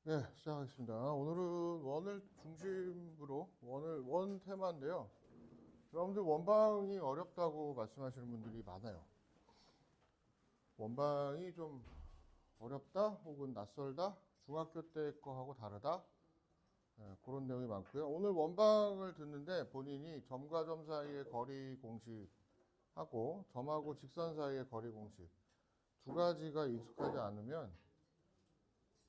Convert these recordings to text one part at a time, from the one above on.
네, 시작하겠습니다. 오늘은 원을 중심으로 원 테마인데요. 여러분들 원방이 어렵다고 말씀하시는 분들이 많아요. 원방이 좀 어렵다 혹은 낯설다, 중학교 때 거하고 다르다, 그런 내용이 많고요. 오늘 원방을 듣는데 본인이 점과 점 사이의 거리 공식하고 점하고 직선 사이의 거리 공식 두 가지가 익숙하지 않으면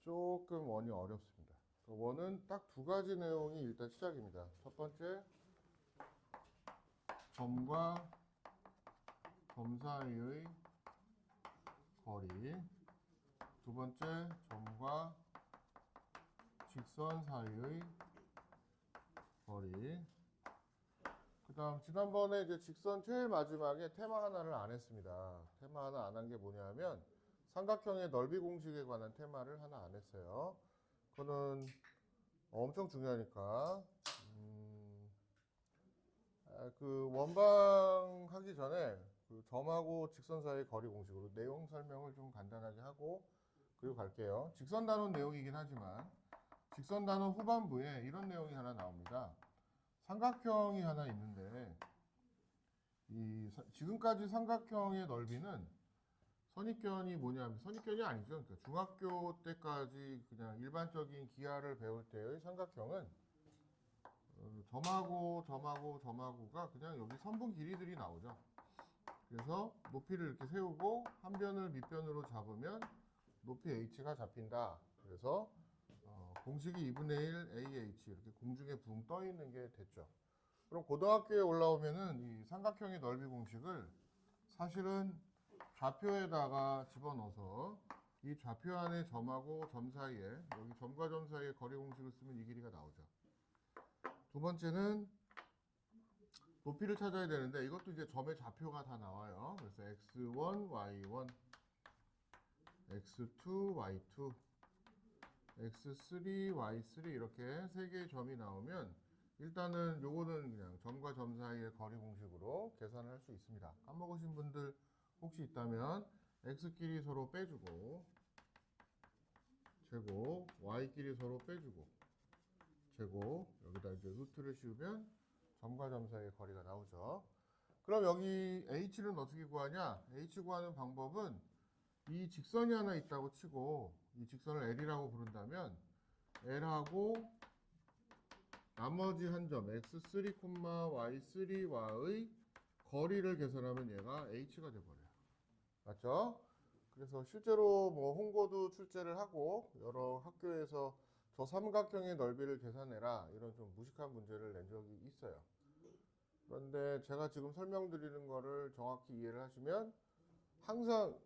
조금 원이 어렵습니다. 원은 딱 두 가지 내용이 일단 시작입니다. 첫 번째, 점과 점 사이의 거리. 두 번째, 점과 직선 사이의 거리. 그 다음, 지난번에 이제 직선 제일 마지막에 테마 하나를 안 했습니다. 테마 하나 안 한 게 뭐냐면, 삼각형의 넓이 공식에 관한 테마를 하나 안 했어요. 그거는 엄청 중요하니까, 그 원방 하기 전에 그 점하고 직선 사이의 거리 공식으로 내용 설명을 좀 간단하게 하고 그리고 갈게요. 직선 단원 내용이긴 하지만 직선 단원 후반부에 이런 내용이 하나 나옵니다. 삼각형이 하나 있는데 지금까지 삼각형의 넓이는 선입견이 뭐냐면 선입견이 아니죠. 그러니까 중학교 때까지 그냥 일반적인 기하를 배울 때의 삼각형은 점하고가 그냥 여기 선분 길이들이 나오죠. 그래서 높이를 이렇게 세우고 한 변을 밑변으로 잡으면 높이 h가 잡힌다. 그래서 공식이 2분의 1 AH 이렇게 공중에 붕 떠 있는 게 됐죠. 그럼 고등학교에 올라오면은 이 삼각형의 넓이 공식을 사실은 좌표에다가 집어넣어서 이 좌표 안에 점하고 점 사이에 여기 점과 점 사이에 거리 공식을 쓰면 이 길이가 나오죠. 두 번째는 높이를 찾아야 되는데 이것도 이제 점의 좌표가 다 나와요. 그래서 x1, y1, x2, y2, x3, y3 이렇게 세 개의 점이 나오면 일단은 요거는 그냥 점과 점 사이의 거리 공식으로 계산을 할 수 있습니다. 까먹으신 분들 혹시 있다면 x끼리 서로 빼주고 제곱, y끼리 서로 빼주고 제곱, 여기다 이제 루트를 씌우면 점과 점 사이의 거리가 나오죠. 그럼 여기 h는 어떻게 구하냐? h 구하는 방법은 이 직선이 하나 있다고 치고 이 직선을 L이라고 부른다면 L하고 나머지 한 점 x3, y3와의 거리를 계산하면 얘가 h가 돼버려요. 맞죠? 그래서 실제로 뭐 홍보도 출제를 하고 여러 학교에서 저 삼각형의 넓이를 계산해라 이런 좀 무식한 문제를 낸 적이 있어요. 그런데 제가 지금 설명드리는 거를 정확히 이해를 하시면 항상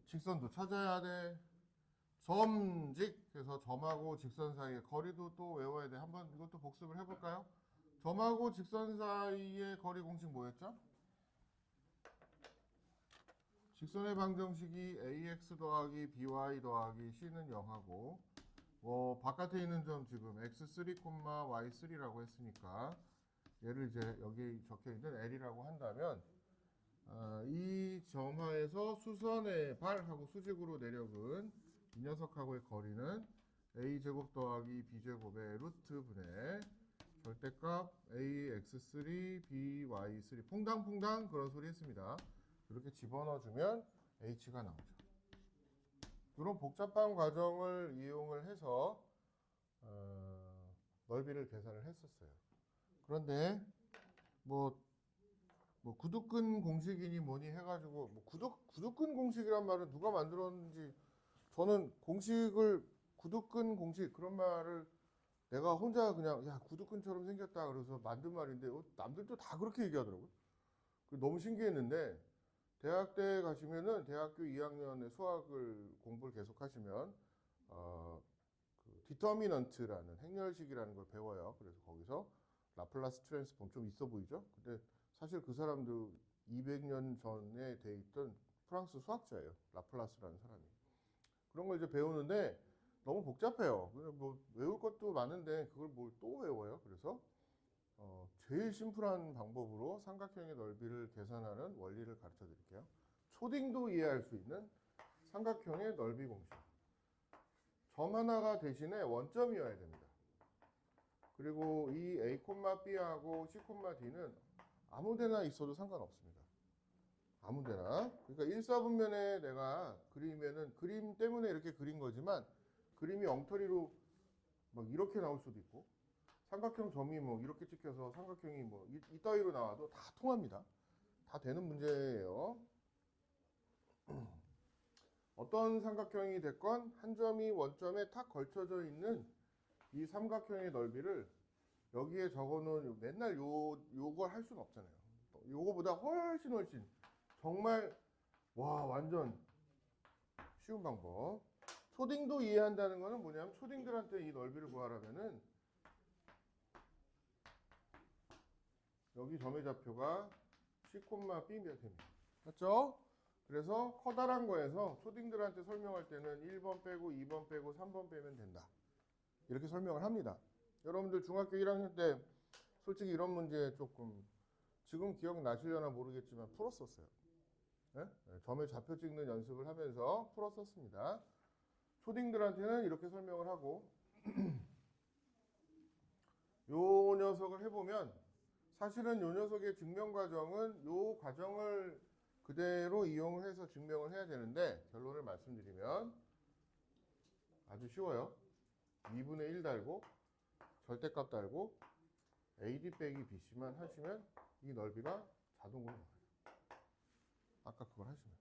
직선도 찾아야 돼. 점직 그래서 점하고 직선 사이의 거리도 또 외워야 돼. 한번 이것도 복습을 해볼까요? 점하고 직선 사이의 거리 공식 뭐였죠? 직선의 방정식이 ax 더하기 by 더하기 c는 0하고 바깥에 있는 점 지금 x3, y3라고 했으니까 얘를 이제 여기 적혀있는 L이라고 한다면 이 점하에서 수선의 발하고 수직으로 내려근 이 녀석하고의 거리는 a제곱 더하기 b제곱의 루트 분의 절대값 ax3, by3 퐁당퐁당 그런 소리 했습니다. 이렇게 집어넣어주면 h가 나오죠. 이런 복잡한 과정을 이용을 해서 넓이를 계산을 했었어요. 그런데 뭐 구두끈 공식이니 뭐니 해가지고 뭐 구두끈 공식이란 말은 누가 만들었는지 저는 공식을 구두끈 공식 그런 말을 내가 혼자 그냥 야 구두끈처럼 생겼다 그래서 만든 말인데 남들도 다 그렇게 얘기하더라고요. 너무 신기했는데 대학 때 가시면은 대학교 2학년에 수학을 공부를 계속 하시면 그 디터미넌트라는 행렬식이라는 걸 배워요. 그래서 거기서 라플라스 트랜스폼 좀 있어 보이죠? 근데 사실 그 사람도 200년 전에 돼 있던 프랑스 수학자예요. 라플라스라는 사람이. 그런 걸 이제 배우는데 너무 복잡해요. 뭐 외울 것도 많은데 그걸 뭘 또 외워요. 그래서 제일 심플한 방법으로 삼각형의 넓이를 계산하는 원리를 가르쳐 드릴게요. 초딩도 이해할 수 있는 삼각형의 넓이 공식. 점 하나가 대신에 원점이어야 됩니다. 그리고 이 A, B하고 C, D는 아무데나 있어도 상관없습니다. 아무데나. 그러니까 1사분면에 내가 그리면은 그림 때문에 이렇게 그린 거지만 그림이 엉터리로 막 이렇게 나올 수도 있고 삼각형 점이 뭐 이렇게 찍혀서 삼각형이 뭐 이따위로 나와도 다 통합니다. 다 되는 문제예요. 어떤 삼각형이 됐건 한 점이 원점에 탁 걸쳐져 있는 이 삼각형의 넓이를 여기에 적어놓은 맨날 요걸 할 수는 없잖아요. 요거보다 훨씬 정말 완전 쉬운 방법. 초딩도 이해한다는 거는 뭐냐면 초딩들한테 이 넓이를 구하라면은 여기 점의 좌표가 C, B면 됩니다. 맞죠? 그래서 커다란 거에서 초딩들한테 설명할 때는 1번 빼고 2번 빼고 3번 빼면 된다. 이렇게 설명을 합니다. 여러분들 중학교 1학년 때 솔직히 이런 문제 조금 지금 기억나시려나 모르겠지만 풀었었어요. 네? 점의 좌표 찍는 연습을 하면서 풀었었습니다. 초딩들한테는 이렇게 설명을 하고 요 녀석을 해보면 사실은 요 녀석의 증명 과정은 요 과정을 그대로 이용을 해서 증명을 해야 되는데 결론을 말씀드리면 아주 쉬워요. 2분의 1 달고 절대값 달고 AD 빼기 BC만 하시면 이 넓이가 자동으로 나와요. 아까 그걸 하시면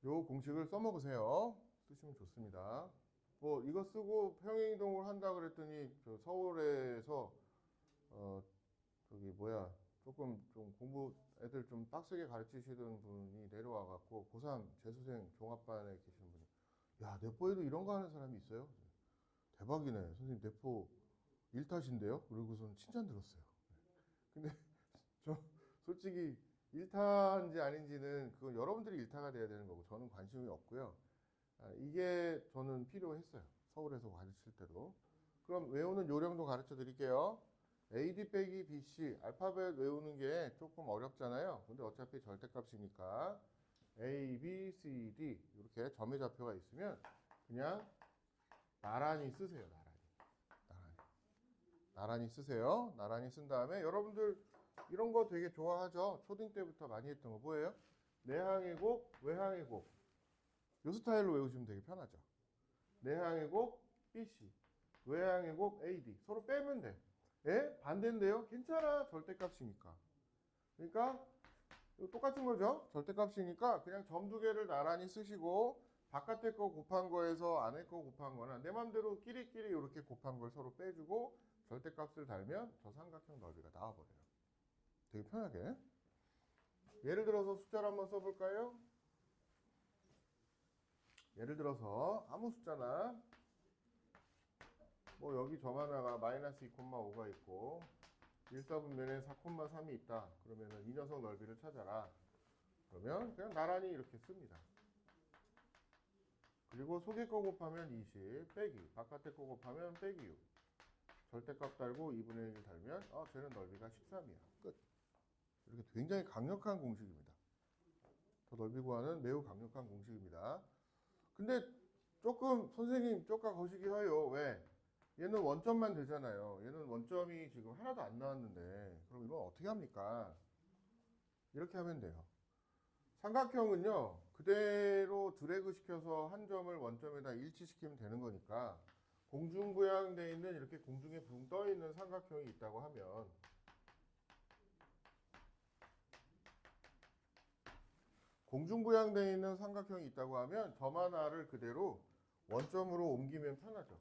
요 공식을 써먹으세요. 쓰시면 좋습니다. 뭐 이거 쓰고 평행이동을 한다 그랬더니 저 서울에서 저기 뭐야 조금 좀 공부 애들 좀 빡세게 가르치시던 분이 내려와 갖고 고3 재수생 종합반에 계시는 분이 야 내포에도 이런 거 하는 사람이 있어요? 대박이네 선생님 내포 1탓인데요? 그러고서는 칭찬 들었어요. 근데 저 솔직히 1타인지 아닌지는 그건 여러분들이 1타가 돼야 되는 거고 저는 관심이 없고요. 이게 저는 필요했어요. 서울에서 가르칠 때도. 그럼 외우는 요령도 가르쳐 드릴게요. AD 빼기 BC 알파벳 외우는 게 조금 어렵잖아요. 근데 어차피 절대값이니까 A, B, C, D 이렇게 점의 좌표가 있으면 그냥 나란히 쓰세요. 나란히 쓰세요. 나란히 쓴 다음에 여러분들 이런 거 되게 좋아하죠. 초딩 때부터 많이 했던 거 뭐예요? 내항의 곱, 외항의 곱. 요 스타일로 외우시면 되게 편하죠. 내항의 곱 BC, 외항의 곱 AD. 서로 빼면 돼. 예? 반대인데요? 괜찮아. 절대값이니까. 그러니까 똑같은 거죠. 절대값이니까 그냥 점 두 개를 나란히 쓰시고 바깥에 거 곱한 거에서 안에 거 곱한 거나 내 맘대로 끼리끼리 이렇게 곱한 걸 서로 빼주고 절대값을 달면 저 삼각형 넓이가 나와버려요. 되게 편하게. 예를 들어서 숫자를 한번 써볼까요? 예를 들어서 아무 숫자나 뭐 여기 점 하나가 마이너스 2,5가 있고 1사분면에 4,3이 있다. 그러면 이 녀석 넓이를 찾아라. 그러면 그냥 나란히 이렇게 씁니다. 그리고 속에 거 곱하면 20 빼기 바깥에 거 곱하면 빼기 6 절대값 달고 2분의 1 달면 쟤는 넓이가 13이야. 끝. 이렇게 굉장히 강력한 공식입니다. 더 넓이 구하는 매우 강력한 공식입니다. 근데 조금 선생님 쪽가 거시기 해요. 왜? 얘는 원점만 되잖아요. 얘는 원점이 지금 하나도 안 나왔는데 그럼 이건 어떻게 합니까? 이렇게 하면 돼요. 삼각형은요 그대로 드래그 시켜서 한 점을 원점에다 일치시키면 되는 거니까 공중부양되어 있는 이렇게 공중에 붕 떠 있는 삼각형이 있다고 하면 공중부양되어 있는 삼각형이 있다고 하면 점 하나를 그대로 원점으로 옮기면 편하죠.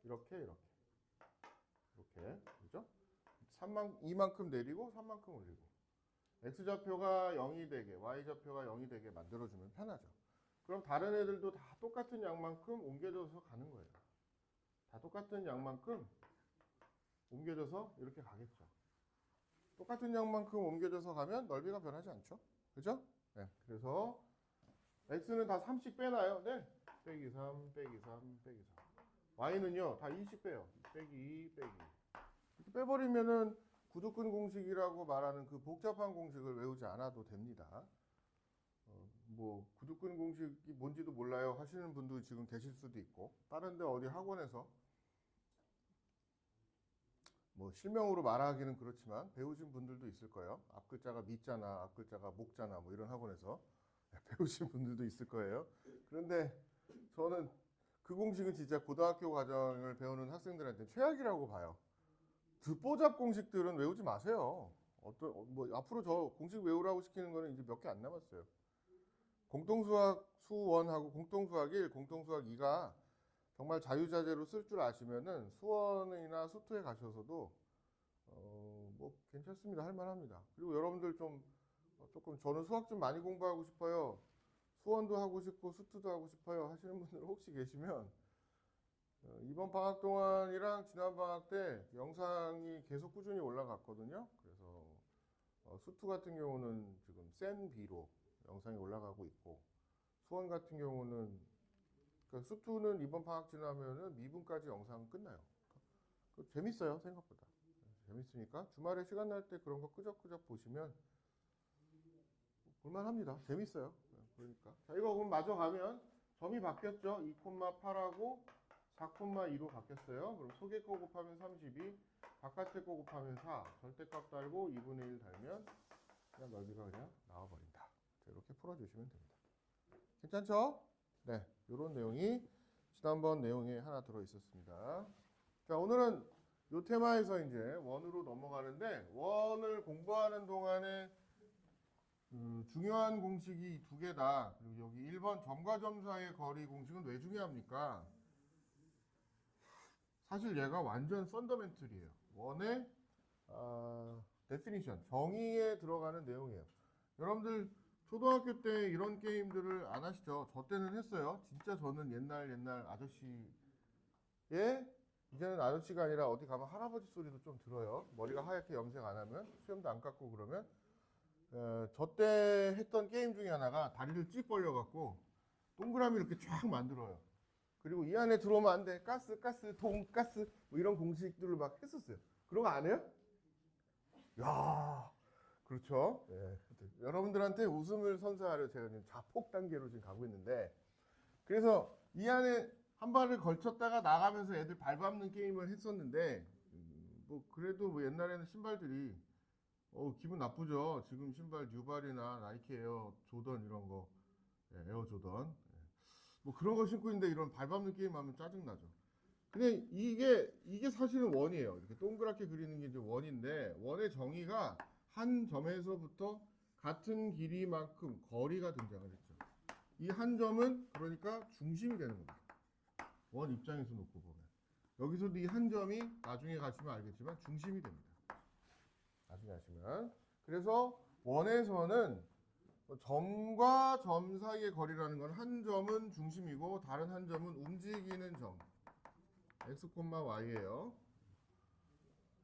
이렇게 그죠? 2만큼 내리고 3만큼 올리고 x좌표가 0이 되게 y좌표가 0이 되게 만들어주면 편하죠. 그럼 다른 애들도 다 똑같은 양만큼 옮겨져서 가는 거예요. 다 똑같은 양만큼 옮겨져서 이렇게 가겠죠. 똑같은 양만큼 옮겨져서 가면 넓이가 변하지 않죠. 그죠? 네. 그래서 x는 다 3씩 빼나요? 네. 빼기 3, 빼기 3, 빼기 3. y는요 다 2씩 빼요. 빼기 2, 빼기 2. 이렇게 빼버리면은 구두근 공식이라고 말하는 그 복잡한 공식을 외우지 않아도 됩니다. 뭐 구두끈 공식이 뭔지도 몰라요 하시는 분도 지금 계실 수도 있고, 다른데 어디 학원에서 뭐 실명으로 말하기는 그렇지만 배우신 분들도 있을 거예요. 앞글자가 미자나 앞글자가 목자나 뭐 이런 학원에서 배우신 분들도 있을 거예요. 그런데 저는 그 공식은 진짜 고등학교 과정을 배우는 학생들한테 최악이라고 봐요. 듣보잡 공식들은 외우지 마세요. 뭐 앞으로 저 공식 외우라고 시키는 거는 이제 몇 개 안 남았어요. 공통수학 수1하고 공통수학 1, 공통수학 2가 정말 자유자재로 쓸 줄 아시면은 수원이나 수투에 가셔서도 뭐 괜찮습니다. 할 만합니다. 그리고 여러분들 좀 조금 저는 수학 좀 많이 공부하고 싶어요. 수원도 하고 싶고 수투도 하고 싶어요 하시는 분들 혹시 계시면 이번 방학 동안이랑 지난 방학 때 영상이 계속 꾸준히 올라갔거든요. 그래서 수투 같은 경우는 지금 센 B로 영상이 올라가고 있고, 수원 같은 경우는 그러니까 수투는 이번 방학 지나면은 미분까지 영상 끝나요. 재밌어요 생각보다. 재밌으니까 주말에 시간 날 때 그런 거 끄적끄적 보시면 볼만합니다. 재밌어요. 그러니까 자, 이거 그럼 마저 가면 점이 바뀌었죠. 2,8하고 4,2로 바뀌었어요. 그럼 속에 거 곱하면 32, 바깥에 거 곱하면 4, 절대값 달고 2분의 1 달면 그냥 넓이가 그냥 나와버린다. 자, 이렇게 풀어주시면 됩니다. 괜찮죠? 네, 이런 내용이 지난번 내용에 하나 들어 있었습니다. 자, 오늘은 요 테마에서 이제 원으로 넘어가는데, 원을 공부하는 동안에 중요한 공식이 두 개다. 그리고 여기 1번 점과 점 사이의 거리 공식은 왜 중요합니까? 사실 얘가 완전 펀더멘틀이에요. 원의 데피니션, 정의에 들어가는 내용이에요. 여러분들 초등학교 때 이런 게임들을 안 하시죠? 저 때는 했어요. 진짜 저는 옛날 아저씨의, 이제는 아저씨가 아니라 어디 가면 할아버지 소리도 좀 들어요. 머리가 하얗게 염색 안 하면, 수염도 안 깎고 그러면. 저 때 했던 게임 중에 하나가 다리를 쭉 벌려갖고 동그라미 이렇게 쫙 만들어요. 그리고 이 안에 들어오면 안 돼. 가스, 돈가스 뭐 이런 공식들을 막 했었어요. 그런 거 안 해요? 야, 그렇죠. 예. 여러분들한테 웃음을 선사하려 제가 지금 자폭 단계로 지금 가고 있는데, 그래서 이 안에 한 발을 걸쳤다가 나가면서 애들 밟는 게임을 했었는데, 뭐 그래도 뭐 옛날에는 신발들이 기분 나쁘죠. 지금 신발 뉴발이나 나이키 에어 조던 이런 거, 에어 조던, 뭐 그런 거 신고 있는데 이런 밟는 게임 하면 짜증 나죠. 근데 이게 사실은 원이에요. 이렇게 동그랗게 그리는 게 이제 원인데, 원의 정의가 한 점에서부터 같은 길이만큼 거리가 등장을 했죠. 이 한 점은 그러니까 중심이 되는 겁니다. 원 입장에서 놓고 보면 여기서도 이 한 점이 나중에 가시면 알겠지만 중심이 됩니다. 나중에 하시면. 그래서 원에서는 점과 점 사이의 거리라는 건 한 점은 중심이고 다른 한 점은 움직이는 점, x, y예요.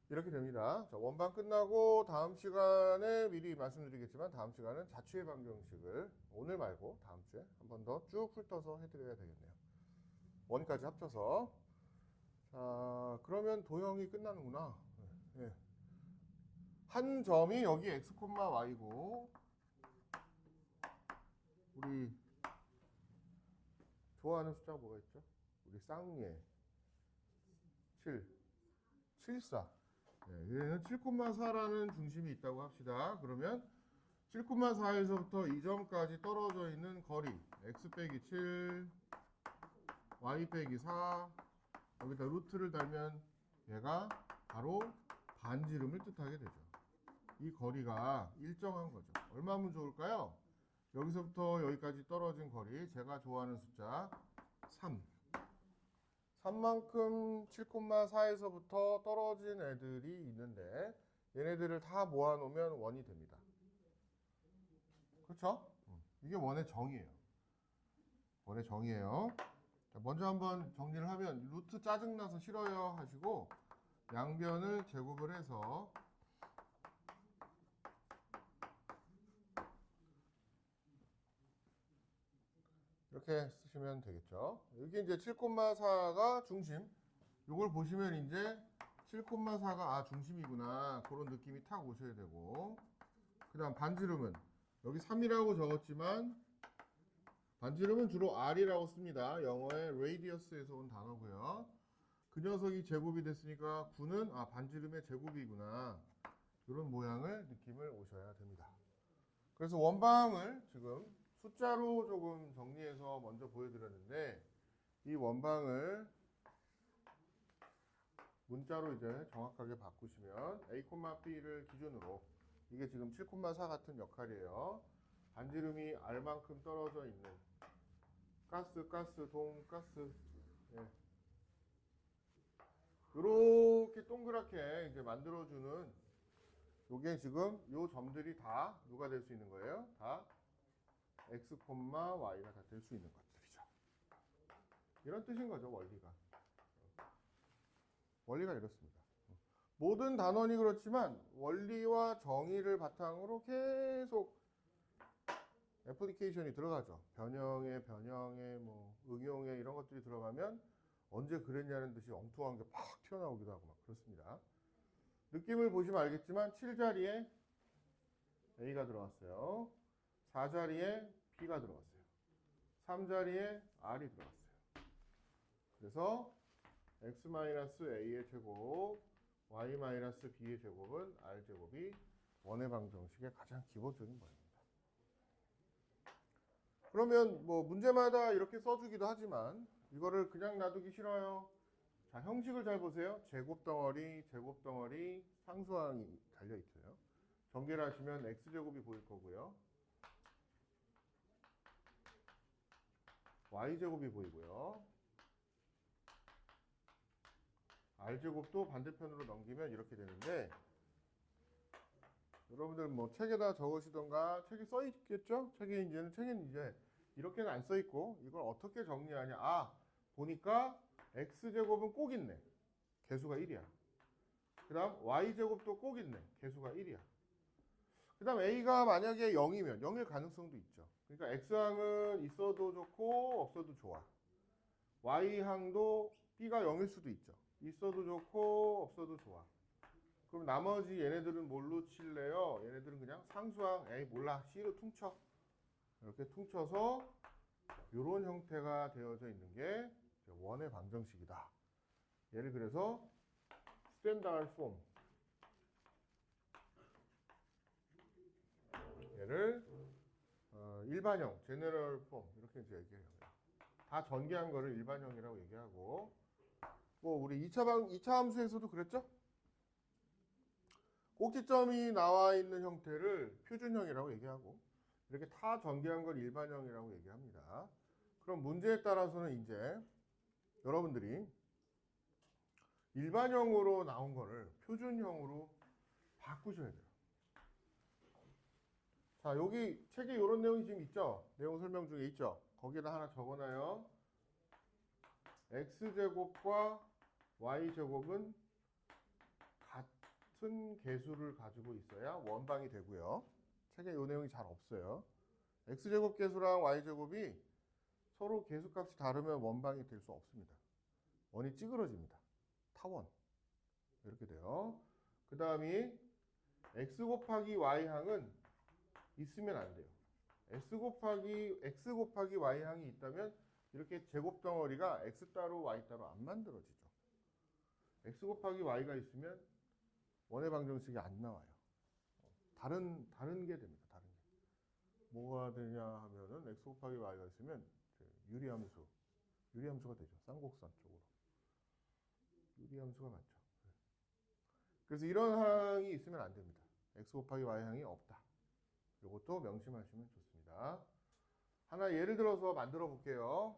이렇게 됩니다. 자, 원반 끝나고 다음 시간에 미리 말씀드리겠지만 다음 시간은 자취의 방정식을 오늘 말고 다음 주에 한 번 더 쭉 훑어서 해드려야 되겠네요. 원까지 합쳐서. 자, 그러면 도형이 끝나는구나. 네. 한 점이 여기 x, y고 우리 좋아하는 숫자가 뭐가 있죠? 우리 쌍예 7, 74. 얘는 7,4라는 중심이 있다고 합시다. 그러면 7,4에서부터 이 점까지 떨어져 있는 거리 x 빼기 7, y 빼기 4, 여기다 루트를 달면 얘가 바로 반지름을 뜻하게 되죠. 이 거리가 일정한 거죠. 얼마면 좋을까요? 여기서부터 여기까지 떨어진 거리, 제가 좋아하는 숫자 3. 3만큼 7,4에서부터 떨어진 애들이 있는데 얘네들을 다 모아놓으면 원이 됩니다. 그렇죠? 이게 원의 정의예요. 원의 정의예요. 자, 먼저 한번 정리를 하면 루트 짜증나서 싫어요 하시고 양변을 제곱을 해서 이렇게 쓰시면 되겠죠. 여기 이제 7,4가 중심. 이걸 보시면 이제 7,4가 중심이구나. 그런 느낌이 탁 오셔야 되고. 그 다음 반지름은 여기 3이라고 적었지만 반지름은 주로 R이라고 씁니다. 영어의 radius에서 온 단어고요. 그 녀석이 제곱이 됐으니까 9는 반지름의 제곱이구나. 이런 모양을 느낌을 오셔야 됩니다. 그래서 원방을 지금 숫자로 조금 정리해서 먼저 보여드렸는데 이 원방을 문자로 이제 정확하게 바꾸시면 A, B를 기준으로 이게 지금 7,4 같은 역할이에요. 반지름이 R만큼 떨어져 있는 가스, 동, 가스. 예. 이렇게 동그랗게 이제 만들어주는 요게 지금 요 점들이 다 누가 될 수 있는 거예요? 다 X, Y가 다 될 수 있는 것들이죠. 이런 뜻인 거죠, 원리가. 원리가 이렇습니다. 모든 단원이 그렇지만 원리와 정의를 바탕으로 계속 애플리케이션이 들어가죠. 변형에 뭐 응용에 이런 것들이 들어가면 언제 그랬냐는 듯이 엉뚱한 게 팍 튀어나오기도 하고 막 그렇습니다. 느낌을 보시면 알겠지만 7자리에 A가 들어갔어요. 4자리에 B가 들어갔어요. 3자리에 R이 들어갔어요. 그래서 X-A의 제곱, Y-B의 제곱은 R제곱이 원의 방정식의 가장 기본적인 모양입니다. 그러면 뭐 문제마다 이렇게 써주기도 하지만 이거를 그냥 놔두기 싫어요. 자, 형식을 잘 보세요. 제곱 덩어리 상수항이 달려있어요. 전개를 하시면 X제곱이 보일 거고요. Y제곱이 보이고요. R제곱도 반대편으로 넘기면 이렇게 되는데 여러분들 뭐 책에다 적으시던가 책에 써 있겠죠? 책에는 이제 이렇게는 안 써 있고 이걸 어떻게 정리하냐? 보니까 X제곱은 꼭 있네. 개수가 1이야. 그 다음 Y제곱도 꼭 있네. 개수가 1이야. 그 다음 A가 만약에 0이면 0일 가능성도 있죠. 그러니까 X항은 있어도 좋고 없어도 좋아. Y항도 B가 0일 수도 있죠. 있어도 좋고 없어도 좋아. 그럼 나머지 얘네들은 뭘로 칠래요? 얘네들은 그냥 상수항 에이 몰라 C로 퉁쳐. 이렇게 퉁쳐서 이런 형태가 되어져 있는 게 원의 방정식이다. 얘를 그래서 스탠다드 폼, 얘를 일반형, 제너럴 폼 이렇게 이제 얘기해요. 다 전개한 거를 일반형이라고 얘기하고 뭐 우리 2차 함수에서도 그랬죠? 꼭지점이 나와 있는 형태를 표준형이라고 얘기하고 이렇게 다 전개한 걸 일반형이라고 얘기합니다. 그럼 문제에 따라서는 이제 여러분들이 일반형으로 나온 거를 표준형으로 바꾸셔야 돼요. 자, 여기 책에 이런 내용이 지금 있죠? 내용 설명 중에 있죠? 거기에다 하나 적어놔요. X제곱과 Y제곱은 같은 개수를 가지고 있어야 원방이 되고요. 책에 이 내용이 잘 없어요. X제곱 개수랑 Y제곱이 서로 개수값이 다르면 원방이 될 수 없습니다. 원이 찌그러집니다. 타원. 이렇게 돼요. 그 다음이 X 곱하기 Y항은 있으면 안 돼요. X 곱하기 Y항이 있다면 이렇게 제곱 덩어리가 X 따로 Y 따로 안 만들어지죠. X 곱하기 Y가 있으면 원의 방정식이 안 나와요. 다른 게 됩니다. 다른 게. 뭐가 되냐 하면은 X 곱하기 Y가 있으면 유리함수가 되죠. 쌍곡선 쪽으로. 유리함수가 맞죠. 그래서 이런 항이 있으면 안 됩니다. X 곱하기 Y항이 없다. 이것도 명심하시면 좋습니다. 하나 예를 들어서 만들어 볼게요.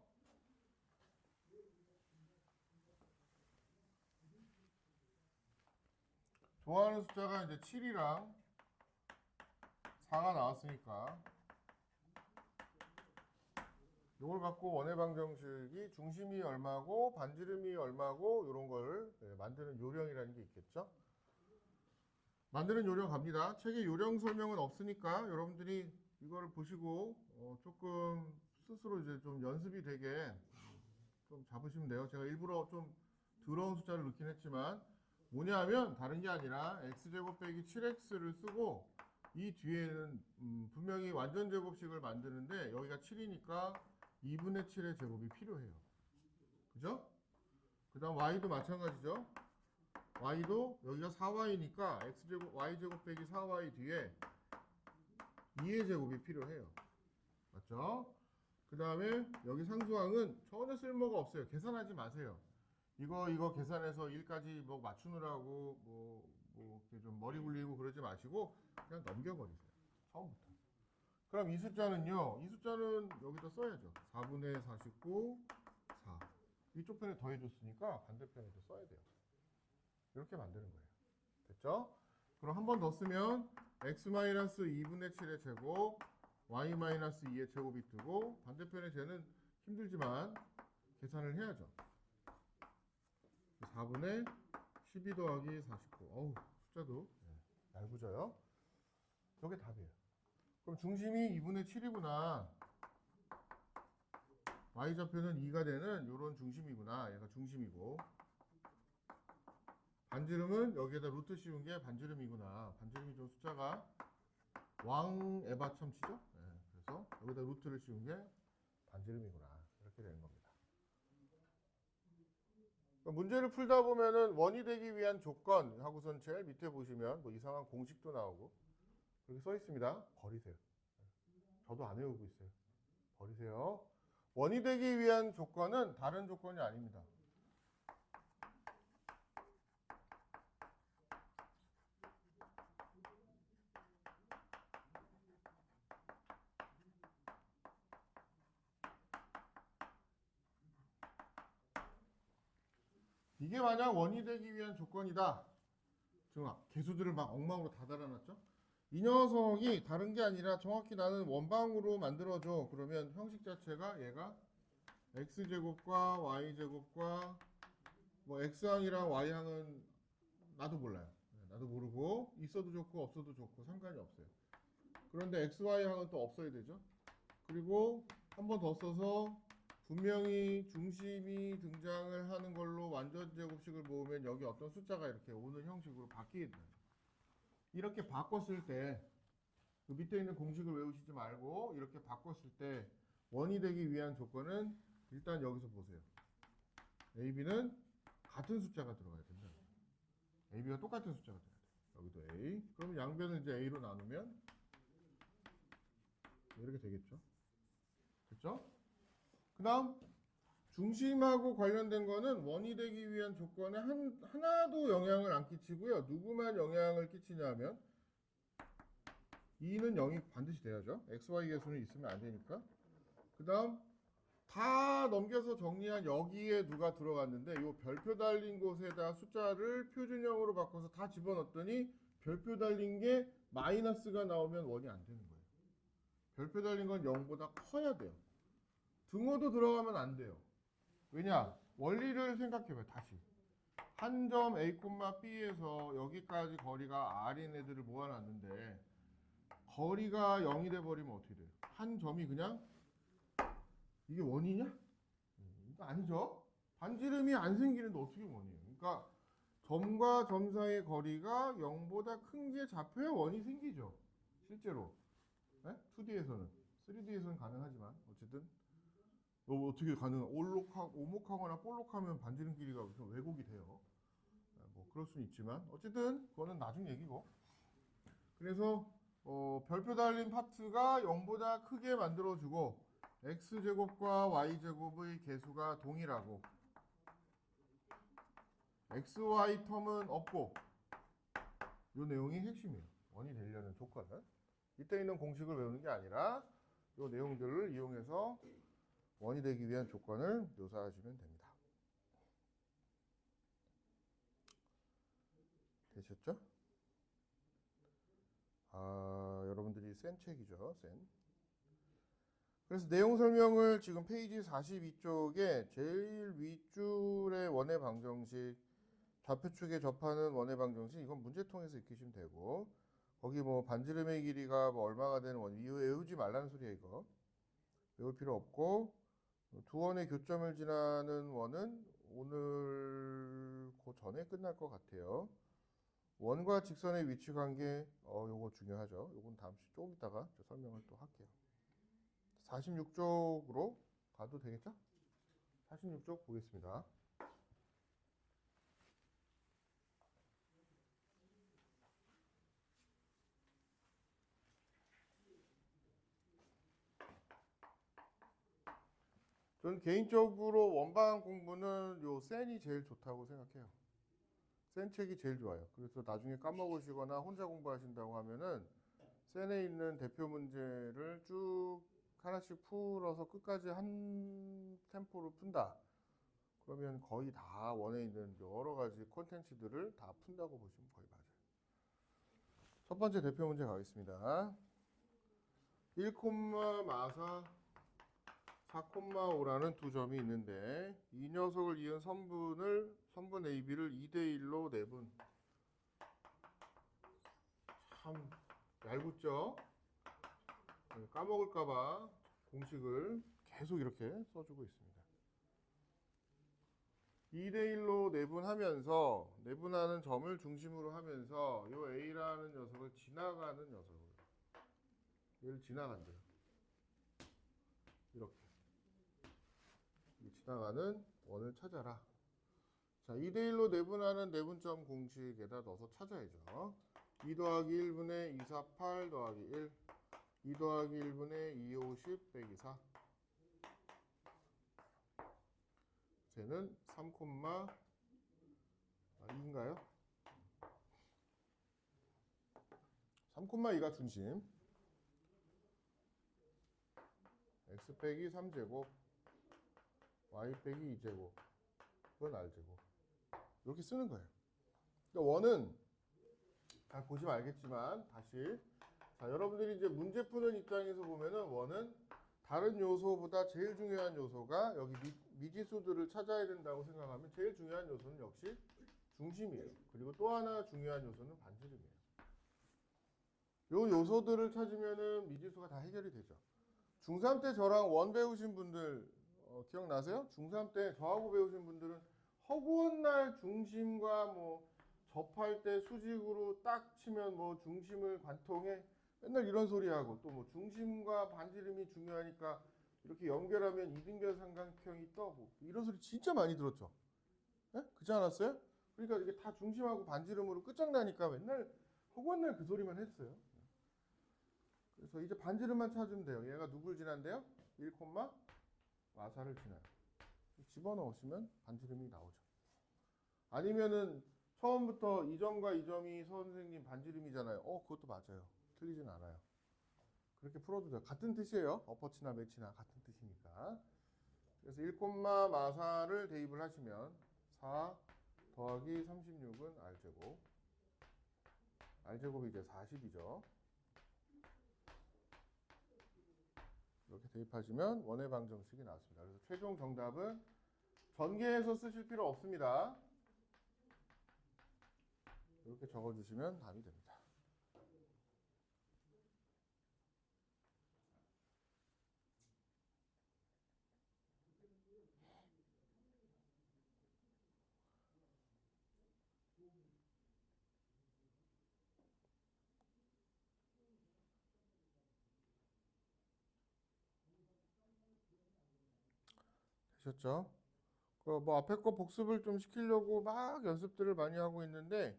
좋아하는 숫자가 이제 7이랑 4가 나왔으니까 이걸 갖고 원의 방정식이 중심이 얼마고 반지름이 얼마고 이런 걸 만드는 요령이라는 게 있겠죠. 만드는 요령 갑니다. 책에 요령 설명은 없으니까 여러분들이 이거를 보시고 조금 스스로 이제 좀 연습이 되게 좀 잡으시면 돼요. 제가 일부러 좀 더러운 숫자를 넣긴 했지만 뭐냐 하면 다른 게 아니라 x제곱 빼기 7x를 쓰고 이 뒤에는 분명히 완전 제곱식을 만드는데 여기가 7이니까 2분의 7의 제곱이 필요해요. 그죠? 그 다음 y도 마찬가지죠. y도 여기가 4y니까 x제곱, y제곱 빼기 4y 뒤에 2의 제곱이 필요해요. 맞죠? 그 다음에 여기 상수항은 전혀 쓸모가 없어요. 계산하지 마세요. 이거 계산해서 1까지 뭐 맞추느라고 뭐 이렇게 좀 머리 굴리고 그러지 마시고 그냥 넘겨버리세요. 처음부터. 그럼 이 숫자는요. 이 숫자는 여기다 써야죠. 4분의 49, 4. 이쪽 편에 더해줬으니까 반대편에도 써야 돼요. 이렇게 만드는 거예요. 됐죠? 그럼 한 번 더 쓰면 x-2분의 7의 제곱 y-2의 제곱이 뜨고 반대편에 쟤는 힘들지만 계산을 해야죠. 4분의 12 더하기 49. 어우, 숫자도 얇아져요. 저게 답이에요. 그럼 중심이 2분의 7이구나. y좌표는 2가 되는 이런 중심이구나. 얘가 중심이고. 반지름은 여기에다 루트 씌운 게 반지름이구나. 반지름이 좀 숫자가 왕에바처럼 치죠? 네, 그래서 여기다 루트를 씌운 게 반지름이구나. 이렇게 되는 겁니다. 문제를 풀다 보면은 원이 되기 위한 조건 하고선 제일 밑에 보시면 뭐 이상한 공식도 나오고 그렇게 써 있습니다. 버리세요. 저도 안 외우고 있어요. 버리세요. 원이 되기 위한 조건은 다른 조건이 아닙니다. 이게 만약 원이 되기 위한 조건이다. 지금 개수들을 막 엉망으로 다 달아놨죠? 이 녀석이 다른 게 아니라 정확히 나는 원방으로 만들어줘. 그러면 형식 자체가 얘가 x제곱과 y제곱과 뭐 x항이랑 y항은 나도 몰라요. 나도 모르고 있어도 좋고 없어도 좋고 상관이 없어요. 그런데 xy항은 또 없어야 되죠. 그리고 한 번 더 써서 분명히 중심이 등장을 하는 걸로 완전 제곱식을 모으면 여기 어떤 숫자가 이렇게 오는 형식으로 바뀌게 돼요. 이렇게 바꿨을 때 그 밑에 있는 공식을 외우시지 말고 이렇게 바꿨을 때 원이 되기 위한 조건은 일단 여기서 보세요. AB는 같은 숫자가 들어가야 된다. AB가 똑같은 숫자가 돼야 돼요. 여기도 A. 그럼 양변을 이제 A로 나누면 이렇게 되겠죠. 됐죠? 그 다음 중심하고 관련된 거는 원이 되기 위한 조건에 하나도 영향을 안 끼치고요. 누구만 영향을 끼치냐면 2는 0이 반드시 돼야죠. XY 계수는 있으면 안 되니까. 그 다음 다 넘겨서 정리한 여기에 누가 들어갔는데 이 별표 달린 곳에다 숫자를 표준형으로 바꿔서 다 집어넣었더니 별표 달린 게 마이너스가 나오면 원이 안 되는 거예요. 별표 달린 건 0보다 커야 돼요. 등호도 들어가면 안 돼요. 왜냐? 원리를 생각해봐요. 다시. 한 점 A, B에서 여기까지 거리가 R인 애들을 모아놨는데 거리가 0이 돼버리면 어떻게 돼요? 한 점이 그냥 이게 원이냐? 이거 아니죠. 반지름이 안 생기는데 어떻게 원이에요? 그러니까 점과 점 사이의 거리가 0보다 큰 게 잡혀야 원이 생기죠. 실제로. 네? 2D에서는. 3D에서는 가능하지만 어쨌든 어떻게 가능한 오목하거나 볼록하면 반지름 길이가 무슨 왜곡이 돼요. 뭐 그럴 수는 있지만 어쨌든 그거는 나중 얘기고. 그래서 별표 달린 파트가 0보다 크게 만들어주고 x제곱과 y제곱의 개수가 동일하고 xy 텀은 없고 이 내용이 핵심이에요. 원이 되려는 조건은 이때 있는 공식을 외우는 게 아니라 이 내용들을 이용해서 원이 되기 위한 조건을 묘사하시면 됩니다. 되셨죠? 여러분들이 센 책이죠. 센. 그래서 내용 설명을 지금 페이지 42쪽에 제일 윗줄의 원의 방정식, 좌표축에 접하는 원의 방정식, 이건 문제통에서 익히시면 되고, 거기 뭐 반지름의 길이가 뭐 얼마가 되는 원, 이거 외우지 말라는 소리야, 이거. 외울 필요 없고, 두 원의 교점을 지나는 원은 오늘 그 전에 끝날 것 같아요. 원과 직선의 위치 관계, 요거 중요하죠. 요건 다음 시 조금 있다가 설명을 또 할게요. 46쪽으로 가도 되겠죠? 46쪽 보겠습니다. 저는 개인적으로 원방 공부는 요 센이 제일 좋다고 생각해요. 센 책이 제일 좋아요. 그래서 나중에 까먹으시거나 혼자 공부하신다고 하면은 센에 있는 대표 문제를 쭉 하나씩 풀어서 끝까지 한 템포로 푼다. 그러면 거의 다 원에 있는 여러 가지 콘텐츠들을 다 푼다고 보시면 거의 맞아요. 첫 번째 대표 문제 가겠습니다. 1,마사 4,5라는 두 점이 있는데 이 녀석을 이은 선분 AB를 2대1로 내분. 참 얄궂죠? 까먹을까봐 공식을 계속 이렇게 써주고 있습니다. 2대1로 내분하면서 내분하는 점을 중심으로 하면서 이 A라는 녀석을 지나가는 녀석을 얘를 지나간대요. 이렇게 지나가는 원을 찾아라. 자, 2대1로 내분하는 내분점 공식에다 넣어서 찾아야죠. 2 더하기 1분의 248 더하기 1 2 더하기 1분의 250 빼기 4 쟤는 3,2인가요? 3,2가 중심 x 빼기 3제곱 y 빼기 2제곱은 r제곱 이렇게 쓰는 거예요. 그러니까 원은 잘 보시면 알겠지만 다시 자, 여러분들이 이제 문제 푸는 입장에서 보면은 원은 다른 요소보다 제일 중요한 요소가 여기 미지수들을 찾아야 된다고 생각하면 제일 중요한 요소는 역시 중심이에요. 그리고 또 하나 중요한 요소는 반지름이에요. 요 요소들을 찾으면은 미지수가 다 해결이 되죠. 중3 때 저랑 원 배우신 분들 기억나세요? 중3 때 저하고 배우신 분들은 허구한 날 중심과 뭐 접할 때 수직으로 딱 치면 뭐 중심을 관통해 맨날 이런 소리 하고 또 뭐 중심과 반지름이 중요하니까 이렇게 연결하면 이등변 삼각형이 떠고 이런 소리 진짜 많이 들었죠. 네? 그렇지 않았어요? 그러니까 이게 다 중심하고 반지름으로 끝장나니까 맨날 허구한 날 그 소리만 했어요. 그래서 이제 반지름만 찾으면 돼요. 얘가 누굴 지난대요? 1, 마사를 지나요. 집어넣으시면 반지름이 나오죠. 아니면은 처음부터 이 점과 이 점이 선생님 반지름이잖아요. 그것도 맞아요. 틀리진 않아요. 그렇게 풀어도 돼요. 같은 뜻이에요. 어퍼치나 매치나 같은 뜻이니까. 그래서 1, 마사를 대입을 하시면 4 더하기 36은 r제곱. r제곱이 이제 40이죠. 이렇게 대입하시면 원의 방정식이 나왔습니다. 그래서 최종 정답은 전개해서 쓰실 필요 없습니다. 이렇게 적어주시면 답이 됩니다. 되셨죠? 뭐 앞에 거 복습을 좀 시키려고 막 연습들을 많이 하고 있는데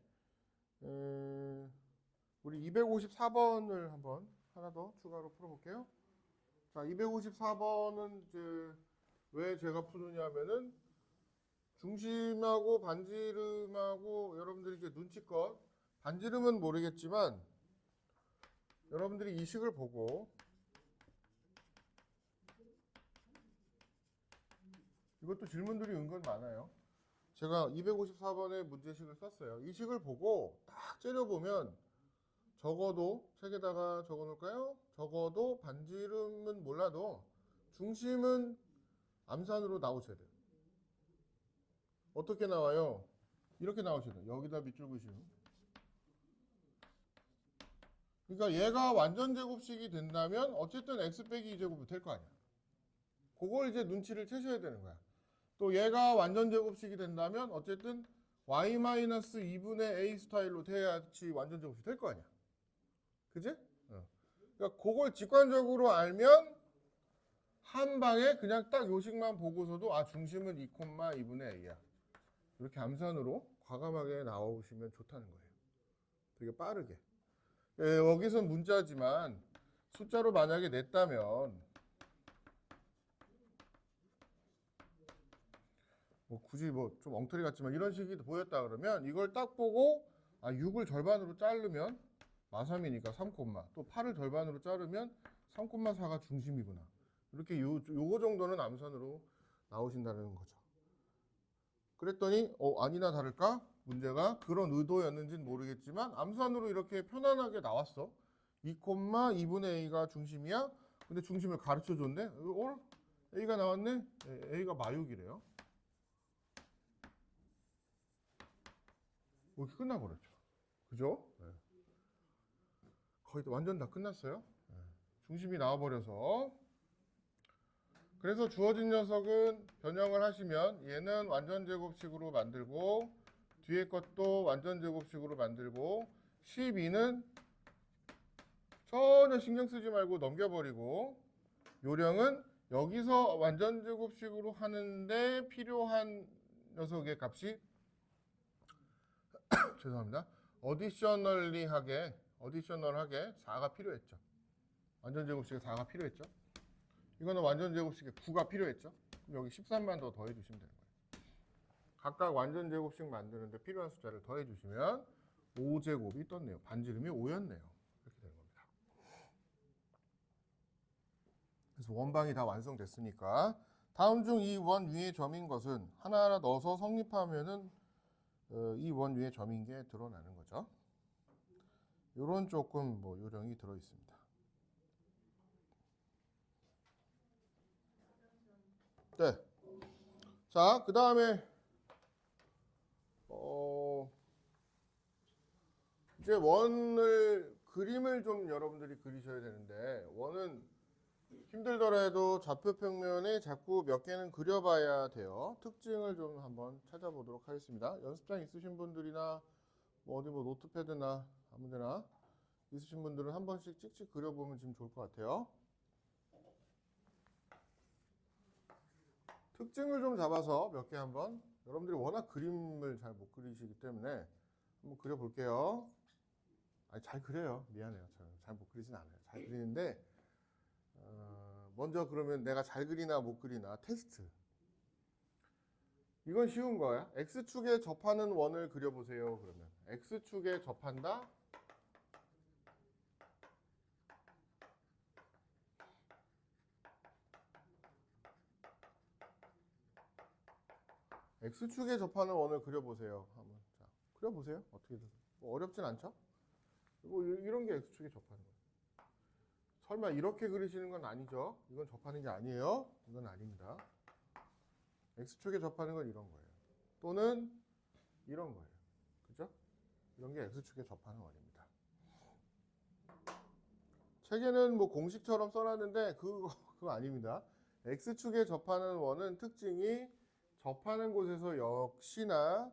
우리 254번을 한번 하나 더 추가로 풀어볼게요. 자, 254번은 이제 왜 제가 푸느냐면은 중심하고 반지름하고 여러분들이 이제 눈치껏 반지름은 모르겠지만 여러분들이 이 식을 보고 이것도 질문들이 은근 많아요. 제가 254번의 문제식을 썼어요. 이 식을 보고 딱 째려보면 적어도 책에다가 적어 놓을까요? 적어도 반지름은 몰라도 중심은 암산으로 나오셔야 돼요. 어떻게 나와요? 이렇게 나오셔야 돼요. 여기다 밑줄 그시면. 그러니까 얘가 완전 제곱식이 된다면 어쨌든 x 빼기 2제곱이 될 거 아니야. 그걸 이제 눈치를 채셔야 되는 거야. 또 얘가 완전 제곱식이 된다면 어쨌든 y-2분의 a 스타일로 돼야지 완전 제곱이 될 거 아니야. 그지? 그러니까 그걸 직관적으로 알면 한 방에 그냥 딱 요식만 보고서도 아 중심은 2,2분의 a야. 이렇게 암산으로 과감하게 나오시면 좋다는 거예요. 되게 빠르게. 예, 여기선 문자지만 숫자로 만약에 냈다면 뭐 굳이 뭐 좀 엉터리 같지만 이런 식이 보였다 그러면 이걸 딱 보고 아 6을 절반으로 자르면 마3이니까 3, 또 8을 절반으로 자르면 3,4가 중심이구나. 이렇게 요거 정도는 암산으로 나오신다는 거죠. 그랬더니 아니나 다를까 문제가 그런 의도였는지는 모르겠지만 암산으로 이렇게 편안하게 나왔어. 2,2분의 a가 중심이야. 근데 중심을 가르쳐 줬네. a가 나왔네. a가 마육이래요. 이렇게 끝나버렸죠. 그죠? 네. 거의 완전 다 끝났어요. 네. 중심이 나와버려서. 그래서 주어진 녀석은 변형을 하시면 얘는 완전제곱식으로 만들고 뒤에 것도 완전제곱식으로 만들고 12는 전혀 신경 쓰지 말고 넘겨버리고 요령은 여기서 완전제곱식으로 하는데 필요한 녀석의 값이 죄송합니다. 어디셔널하게 4가 필요했죠. 완전제곱식에 4가 필요했죠. 이거는 완전제곱식에 9가 필요했죠. 그럼 여기 13만 더 더해주시면 되는 거예요. 각각 완전제곱식 만드는데 필요한 숫자를 더해주시면 5제곱이 떴네요. 반지름이 5였네요. 이렇게 되는 겁니다. 그래서 원방이 다 완성됐으니까 다음 중 이 원 위의 점인 것은 하나하나 넣어서 성립하면은 이 원 위의 점인 게 드러나는 거죠. 요런 조금 뭐 요령이 들어 있습니다. 네. 자, 그 다음에 이제 원을 그림을 좀 여러분들이 그리셔야 되는데 원은 힘들더라도 좌표평면에 자꾸 몇 개는 그려봐야 돼요. 특징을 좀 한번 찾아보도록 하겠습니다. 연습장 있으신 분들이나 뭐 어디 뭐 노트패드나 아무데나 있으신 분들은 한 번씩 찍찍 그려보면 지금 좋을 것 같아요. 특징을 좀 잡아서 몇 개 한번 여러분들이 워낙 그림을 잘 못 그리시기 때문에 한번 그려볼게요. 아니 잘 그려요. 미안해요. 잘 못 그리진 않아요. 잘 그리는데 먼저 그러면 내가 잘 그리나 못 그리나 테스트. 이건 쉬운 거야. X축에 접하는 원을 그려보세요. 그러면 X축에 접한다. X축에 접하는 원을 그려보세요. 한번 자, 그려보세요. 어떻게든 뭐 어렵진 않죠? 뭐 이런 게 X축에 접하는 거예요. 설마 이렇게 그리시는 건 아니죠? 이건 접하는 게 아니에요. 이건 아닙니다. X축에 접하는 건 이런 거예요. 또는 이런 거예요. 그죠? 이런 게 X축에 접하는 원입니다. 책에는 뭐 공식처럼 써놨는데 그거 아닙니다. X축에 접하는 원은 특징이 접하는 곳에서 역시나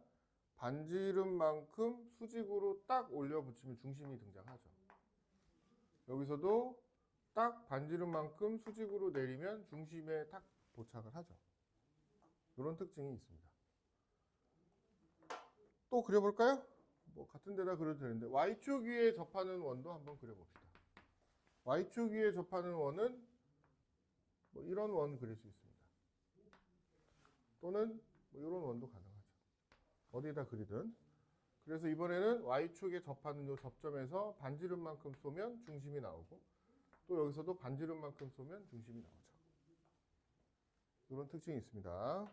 반지름만큼 수직으로 딱 올려 붙이면 중심이 등장하죠. 여기서도 딱 반지름만큼 수직으로 내리면 중심에 딱 도착을 하죠. 이런 특징이 있습니다. 또 그려볼까요? 뭐 같은 데다 그려도 되는데 Y축 위에 접하는 원도 한번 그려봅시다. Y축 위에 접하는 원은 뭐 이런 원 그릴 수 있습니다. 또는 뭐 이런 원도 가능하죠. 어디에다 그리든. 그래서 이번에는 Y축에 접하는 이 접점에서 반지름만큼 쏘면 중심이 나오고 또 여기서도 반지름만큼 쏘면 중심이 나오죠. 이런 특징이 있습니다.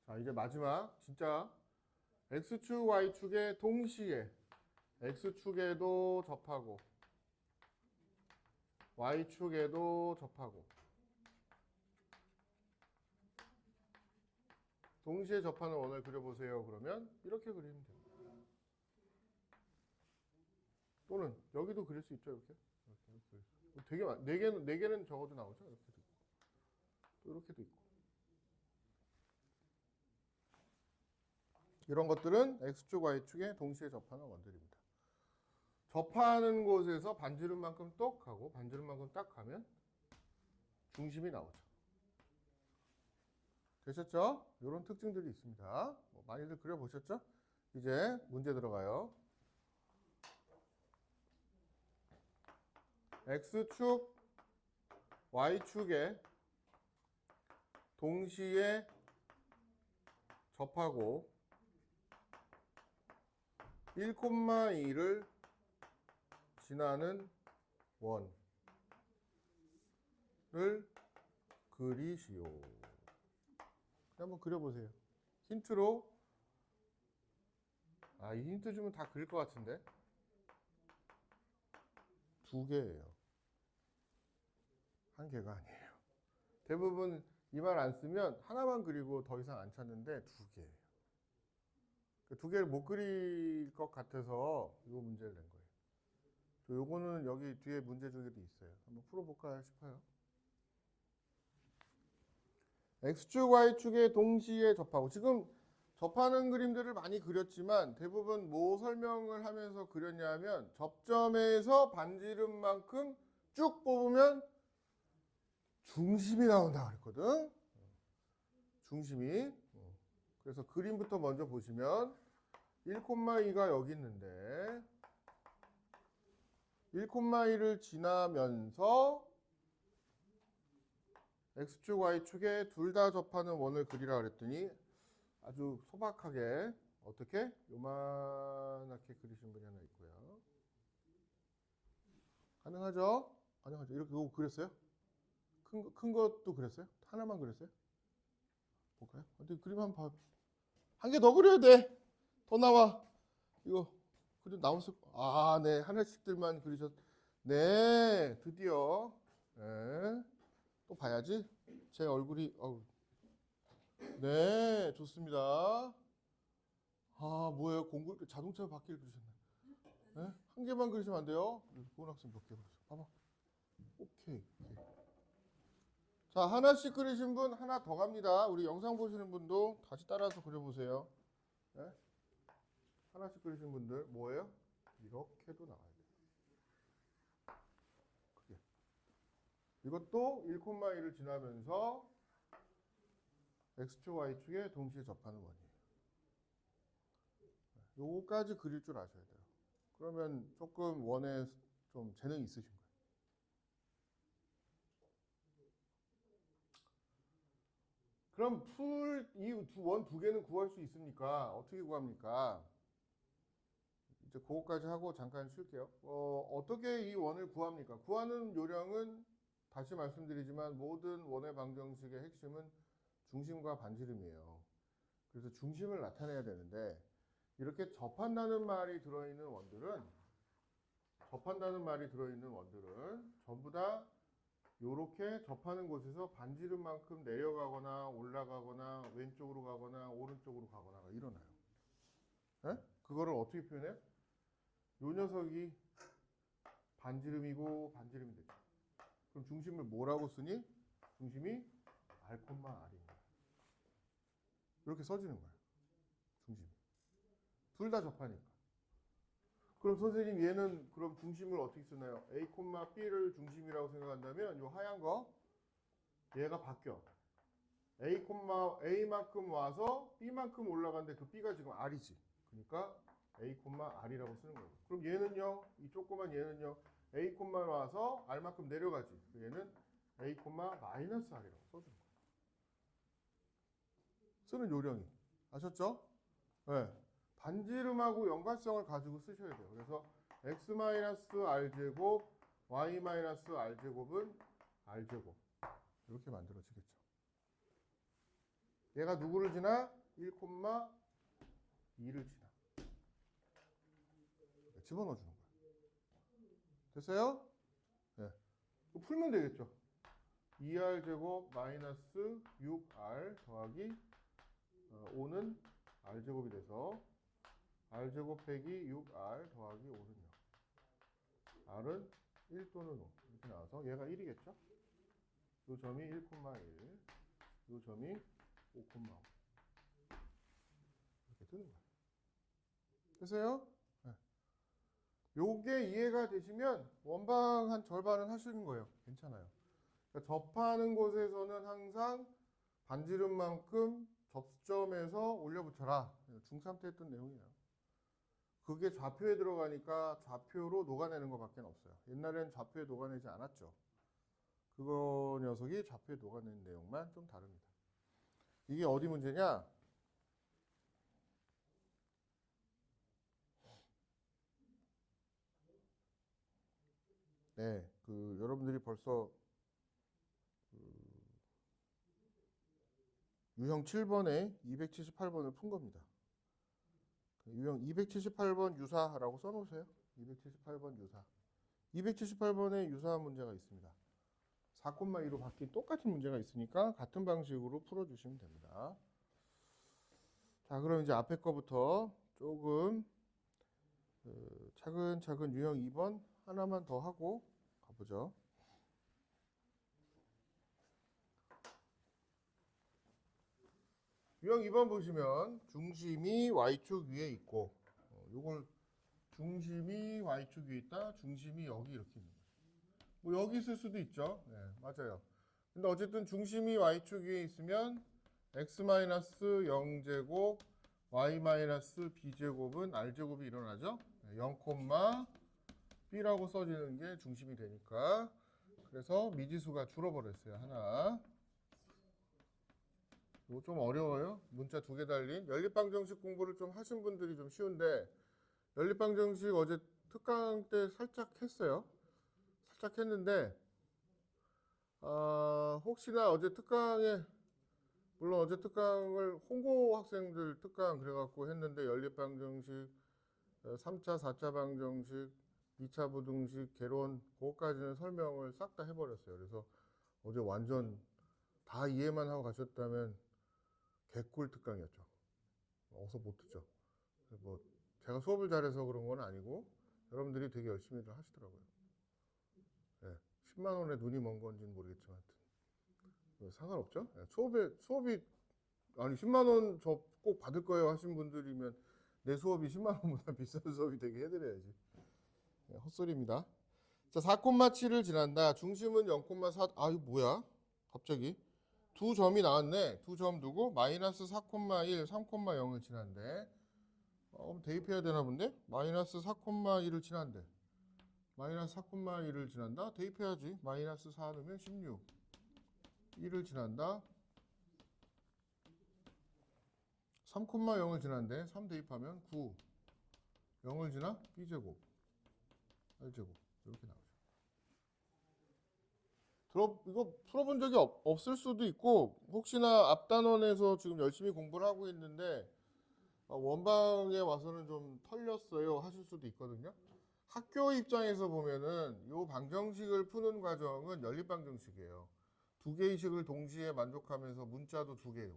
자, 이제 마지막 진짜 X축, Y축에 동시에 X축에도 접하고 Y축에도 접하고 동시에 접하는 원을 그려보세요. 그러면 이렇게 그리면 됩니다. 또는 여기도 그릴 수 있죠. 이렇게. 되게 네 개는 적어도 나오죠. 이렇게도 있고 또 이렇게도 있고 이런 것들은 X축, Y축에 동시에 접하는 원들입니다. 접하는 곳에서 반지름만큼 똑 하고 반지름만큼 딱 하면 중심이 나오죠. 되셨죠? 이런 특징들이 있습니다. 많이들 그려보셨죠? 이제 문제 들어가요. X축, Y축에 동시에 접하고 1,2를 지나는 원을 그리시오. 한번 그려보세요. 힌트로. 이 힌트 주면 다 그릴 것 같은데. 2개예요. 1개가 아니에요. 대부분 이 말 안 쓰면 하나만 그리고 더 이상 안 찾는데 2개예요. 2개를 못 그릴 것 같아서 이 문제를 낸 거예요. 요거는 여기 뒤에 문제 중에도 있어요. 한번 풀어볼까 싶어요. X축, Y축에 동시에 접하고, 지금 접하는 그림들을 많이 그렸지만 대부분 뭐 설명을 하면서 그렸냐면 접점에서 반지름만큼 쭉 뽑으면 중심이 나온다 그랬거든. 중심이. 그래서 그림부터 먼저 보시면 1,2가 여기 있는데 1,2를 지나면서 X축, Y축에 둘 다 접하는 원을 그리라 그랬더니 아주 소박하게 어떻게? 요만하게 그리신 분이 하나 있고요. 가능하죠? 가능하죠. 이렇게 이거 그렸어요? 큰 것도 그렸어요? 하나만 그렸어요? 볼까요? 근데 그림 한번 봐. 한 개 더 그려야 돼. 더 나와. 이거 그림 나왔을 네. 하나씩들만 그리셨. 네. 드디어. 네. 또 봐야지. 제 얼굴이 네, 좋습니다. 뭐예요? 자동차 바퀴를 그리셨네. 네? 한 개만 그리시면 안 돼요? 고은 학생 몇 개 그리셨어? 봐봐. 오케이. 자, 하나씩 그리신 분 하나 더 갑니다. 우리 영상 보시는 분도 다시 따라서 그려보세요. 네? 하나씩 그리신 분들 뭐예요? 이렇게도 나와야 돼요. 크게. 이것도 1,2를 지나면서 X축, Y축에 동시에 접하는 원이에요. 요거까지 그릴 줄 아셔야 돼요. 그러면 조금 원에 좀 재능이 있으신 거예요. 그럼 이 원 2개는 구할 수 있습니까? 어떻게 구합니까? 이제 그거까지 하고 잠깐 쉴게요. 어떻게 이 원을 구합니까? 구하는 요령은 다시 말씀드리지만 모든 원의 방정식의 핵심은 중심과 반지름이에요. 그래서 중심을 나타내야 되는데 이렇게 접한다는 말이 들어있는 원들은 전부 다 이렇게 접하는 곳에서 반지름만큼 내려가거나 올라가거나 왼쪽으로 가거나 오른쪽으로 가거나가 일어나요. 네? 그거를 어떻게 표현해요? 요 녀석이 반지름이고 반지름이 되죠. 그럼 중심을 뭐라고 쓰니? 중심이 R,R입니다. 이렇게 써지는 거예요. 중심이. 둘 다 접하니까. 그럼 선생님 얘는 그럼 중심을 어떻게 쓰나요? A, B를 중심이라고 생각한다면 이 하얀 거 얘가 바뀌어. A만큼 와서 B만큼 올라가는데 그 B가 지금 R이지. 그러니까 A, R이라고 쓰는 거예요. 그럼 얘는요, 이 조그만 얘는요, A만 와서 R만큼 내려가지. 얘는 A, R이라고 써주는 거예요. 쓰는 요령이. 아셨죠? 네. 반지름하고 연관성을 가지고 쓰셔야 돼요. 그래서 x-r제곱, y-r제곱은 r제곱. 이렇게 만들어지겠죠. 얘가 누구를 지나? 1,2를 지나. 집어넣어 주는 거예요. 됐어요? 네. 풀면 되겠죠. 2r제곱 마이너스 6r 더하기 5는 r제곱이 돼서 r제곱 빼기 6r 더하기 5는요. r은 1 또는 5 이렇게 나와서 얘가 1이겠죠? 요 점이 1,1, 요 점이 5,5 이렇게 뜨는 거예요. 됐어요? 네. 요게 이해가 되시면 원방 한 절반은 하시는 거예요. 괜찮아요. 그러니까 접하는 곳에서는 항상 반지름만큼 접점에서 올려붙여라. 중3 때 했던 내용이에요. 그게 좌표에 들어가니까 좌표로 녹아내는 것밖에 없어요. 옛날엔 좌표에 녹아내지 않았죠. 그거 녀석이 좌표에 녹아내는 내용만 좀 다릅니다. 이게 어디 문제냐? 네, 여러분들이 벌써 유형 7번에 278번을 푼 겁니다. 유형 278번 유사라고 써놓으세요. 278번 유사. 278번에 유사한 문제가 있습니다. 4,2로 바뀐 똑같은 문제가 있으니까 같은 방식으로 풀어주시면 됩니다. 자, 그럼 이제 앞에 거부터 조금 차근차근 유형 2번 하나만 더 하고 가보죠. 유형 2번 보시면 중심이 Y축 위에 있고 요걸 중심이 Y축 위에 있다. 중심이 여기 이렇게 있는 거예요. 뭐 여기 있을 수도 있죠. 네, 맞아요. 근데 어쨌든 중심이 Y축 위에 있으면 X-0제곱 Y-B제곱은 R제곱이 일어나죠. 0, B라고 써지는 게 중심이 되니까. 그래서 미지수가 줄어버렸어요. 하나. 이거 좀 어려워요. 문자 2개 달린. 연립방정식 공부를 좀 하신 분들이 좀 쉬운데 연립방정식 어제 특강 때 살짝 했어요. 살짝 했는데 혹시나 어제 특강에 물론 어제 특강을 홍고 학생들 특강 그래갖고 했는데 연립방정식 3차, 4차 방정식, 2차 부등식, 개론 그것까지는 설명을 싹 다 해버렸어요. 그래서 어제 완전 다 이해만 하고 가셨다면 개꿀 특강이었죠. 어서 못 듣죠. 뭐 제가 수업을 잘해서 그런 건 아니고 여러분들이 되게 열심히들 하시더라고요. 네, 10만 원에 눈이 먼 건지는 모르겠지만 상관없죠. 네, 수업이 아니 10만 원 저 꼭 받을 거예요 하신 분들이면 내 수업이 10만 원보다 비싼 수업이 되게 해드려야지. 네, 헛소리입니다. 자, 4,7을 지난다. 중심은 0,4. 아, 이거 뭐야? 갑자기 두 점이 나왔네. 두 점 두고 마이너스 4,1, 3,0을 지난대. 그럼 대입해야 되나 본데? 마이너스 4,1을 지난대. 마이너스 4,1을 지난다? 대입해야지. 마이너스 4 넣으면 16. 1을 지난다. 3,0을 지난대. 3 대입하면 9. 0을 지나? B제곱. R제곱. 이렇게 나오죠. 이거 풀어본 적이 없을 수도 있고 혹시나 앞단원에서 지금 열심히 공부를 하고 있는데 원방에 와서는 좀 털렸어요 하실 수도 있거든요. 학교 입장에서 보면은 이 방정식을 푸는 과정은 연립방정식이에요. 2개의 식을 동시에 만족하면서 문자도 2개요.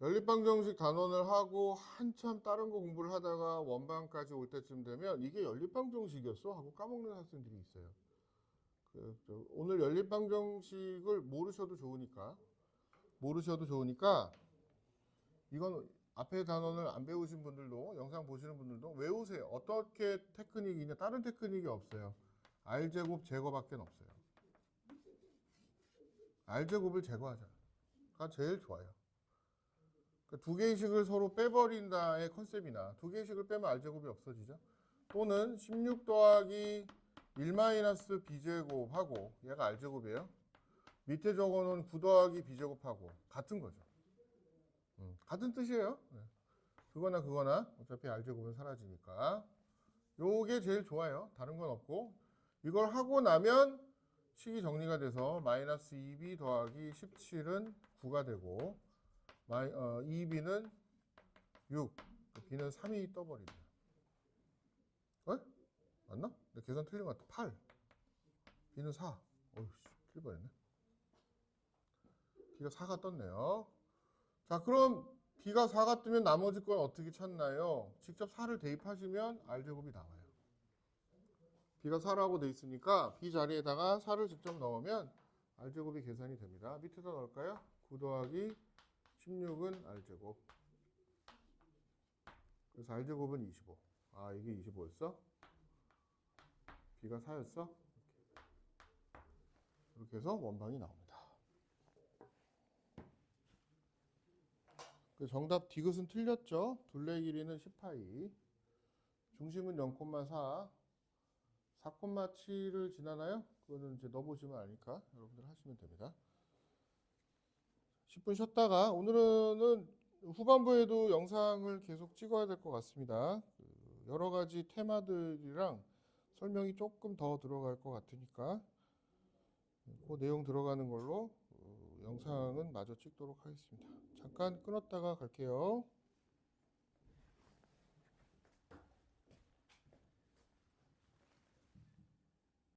연립방정식 단원을 하고 한참 다른 거 공부를 하다가 원방까지 올 때쯤 되면 이게 연립방정식이었어 하고 까먹는 학생들이 있어요. 오늘 연립방정식을 모르셔도 좋으니까 이건 앞에 단원을 안 배우신 분들도 영상 보시는 분들도 외우세요. 어떻게 테크닉이냐. 다른 테크닉이 없어요. R제곱 제거밖에 없어요. R제곱을 제거하자. 가 제일 좋아요. 그러니까 2개의 식을 서로 빼버린다의 컨셉이나 2개의 식을 빼면 R제곱이 없어지죠. 또는 16 더하기 1-b제곱하고 얘가 R제곱이에요. 밑에 적어놓은 9 더하기 b제곱하고 같은 거죠. 같은 뜻이에요. 네. 그거나 어차피 R제곱은 사라지니까 요게 제일 좋아요. 다른 건 없고 이걸 하고 나면 식이 정리가 돼서 마이너스 2b 더하기 17은 9가 되고 2b는 6, b는 3이 떠버립니다. 맞나? 내 계산 틀린 것 같아. 8. b는 4. 어휴, 틀릴 뻔했네. b가 4가 떴네요. 자, 그럼 b가 4가 뜨면 나머지 건 어떻게 찾나요? 직접 4를 대입하시면 R제곱이 나와요. b가 4라고 돼 있으니까 b 자리에다가 4를 직접 넣으면 R제곱이 계산이 됩니다. 밑에다 넣을까요? 9 더하기 16은 R제곱. 그래서 R제곱은 25. 아, 이게 25였어? B가 4였어? 이렇게 해서 원방이 나옵니다. 그 정답 디귿은 틀렸죠? 둘레 길이는 10파이. 중심은 0,4. 4,7을 지나나요? 그거는 이제 넣어보시면 아니까 여러분들 하시면 됩니다. 10분 쉬었다가 오늘은 후반부에도 영상을 계속 찍어야 될 것 같습니다. 여러 가지 테마들이랑 설명이 조금 더 들어갈 것 같으니까 그 내용 들어가는 걸로 영상은 마저 찍도록 하겠습니다. 잠깐 끊었다가 갈게요.